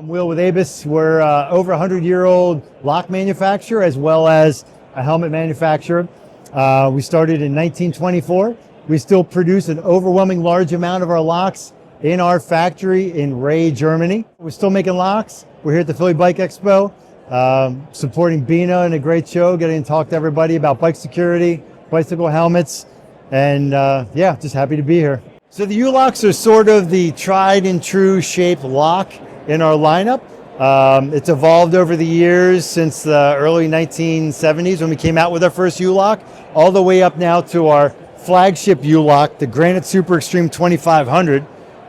I'm Will with ABUS. We're over 100-year-old lock manufacturer as well as a helmet manufacturer. We started in 1924. We still produce an overwhelming large amount of our locks in our factory in Ray, Germany. We're still making locks. We're here at the Philly Bike Expo, supporting Bina and a great show, getting to talk to everybody about bike security, bicycle helmets, and yeah, just happy to be here. So the Ulocks are sort of the tried and true shaped lock in our lineup. It's evolved over the years since the early 1970s when we came out with our first U-Lock, all the way up now to our flagship U-Lock, the Granit Super Extreme 2500.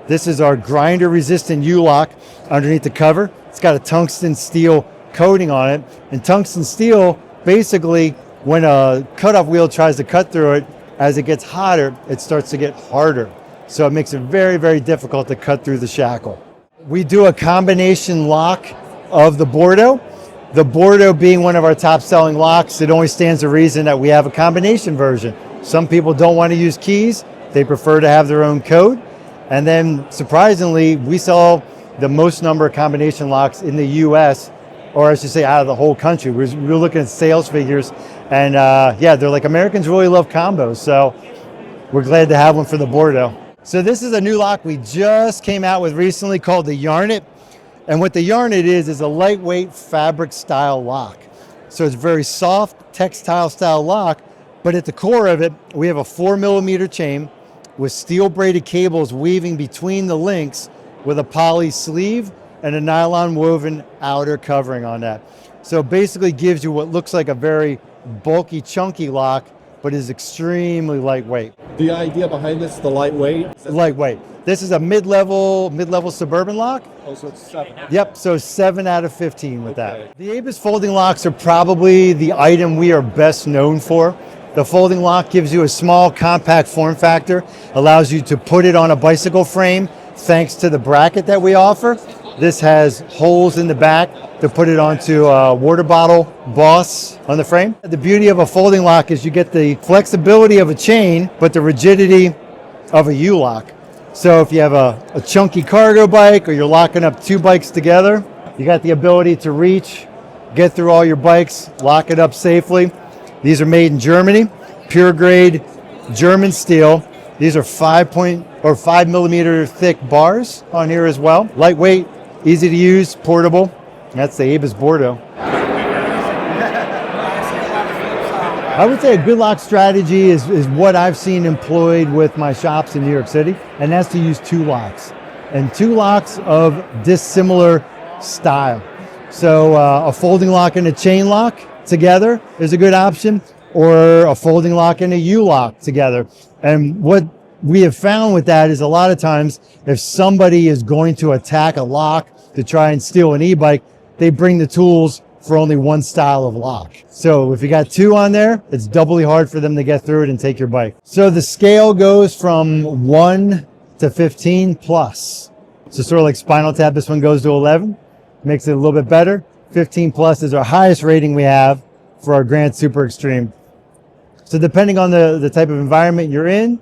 This is our grinder resistant U-Lock underneath the cover. It's got a tungsten steel coating on it, and tungsten steel, basically when a cutoff wheel tries to cut through it, as it gets hotter, it starts to get harder. So it makes it very, very difficult to cut through the shackle. We do a combination lock of the Bordeaux. The Bordeaux being one of our top selling locks, it only stands to reason that we have a combination version. Some people don't want to use keys. They prefer to have their own code. And then surprisingly, we sell the most number of combination locks in the US, or I should say out of the whole country. We're looking at sales figures, and yeah, they're like, Americans really love combos. So we're glad to have one for the Bordeaux. So this is a new lock we just came out with recently called the Yarnet. And what the Yarnet is a lightweight fabric style lock. So it's very soft, textile style lock, but at the core of it, we have a 4mm chain with steel braided cables weaving between the links with a poly sleeve and a nylon woven outer covering on that. So it basically gives you what looks like a very bulky, chunky lock, but is extremely lightweight. The idea behind this, the lightweight? Lightweight. This is a mid-level suburban lock. Oh, so it's 7. Yep, so 7 out of 15 with that. The ABUS folding locks are probably the item we are best known for. The folding lock gives you a small, compact form factor, allows you to put it on a bicycle frame thanks to the bracket that we offer. This has holes in the back to put it onto a water bottle boss on the frame. The beauty of a folding lock is you get the flexibility of a chain, but the rigidity of a U-lock. So if you have a chunky cargo bike or you're locking up 2 bikes together, you got the ability to reach, get through all your bikes, lock it up safely. These are made in Germany, pure grade German steel. These are 5mm thick bars on here as well. Lightweight, easy to use, portable. That's the ABUS Bordeaux. I would say a good lock strategy is what I've seen employed with my shops in New York City, and that's to use 2 locks. And 2 locks of dissimilar style. So a folding lock and a chain lock together is a good option, or a folding lock and a U-lock together. And what we have found with that is a lot of times if somebody is going to attack a lock to try and steal an e-bike, they bring the tools for only one style of lock. So if you got 2 on there, it's doubly hard for them to get through it and take your bike. So the scale goes from 1 to 15 plus. So sort of like Spinal Tap, this one goes to 11, makes it a little bit better. 15 plus is our highest rating we have for our Granit Super Extreme. So depending on the type of environment you're in,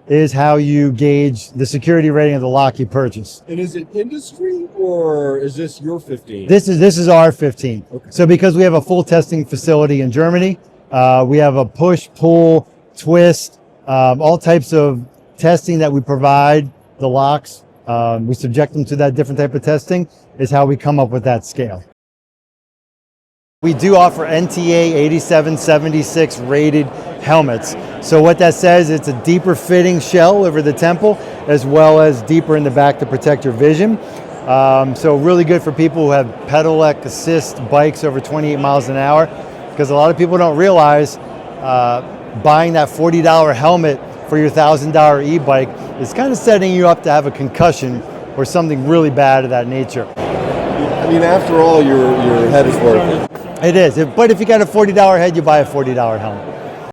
is how you gauge the security rating of the lock you purchase. And is it industry or is this your 15? This is our 15. Okay. So because we have a full testing facility in Germany, we have a push, pull, twist, all types of testing that we provide the locks. We subject them to that different type of testing is how we come up with that scale. We do offer NTA 8776 rated helmets. So what that says, it's a deeper fitting shell over the temple as well as deeper in the back to protect your vision. So really good for people who have pedelec assist bikes over 28 miles an hour, because a lot of people don't realize buying that $40 helmet for your $1,000 e-bike is kind of setting you up to have a concussion or something really bad of that nature. I mean, after all, your head is worth it. It is, but if you got a $40 head, you buy a $40 helmet.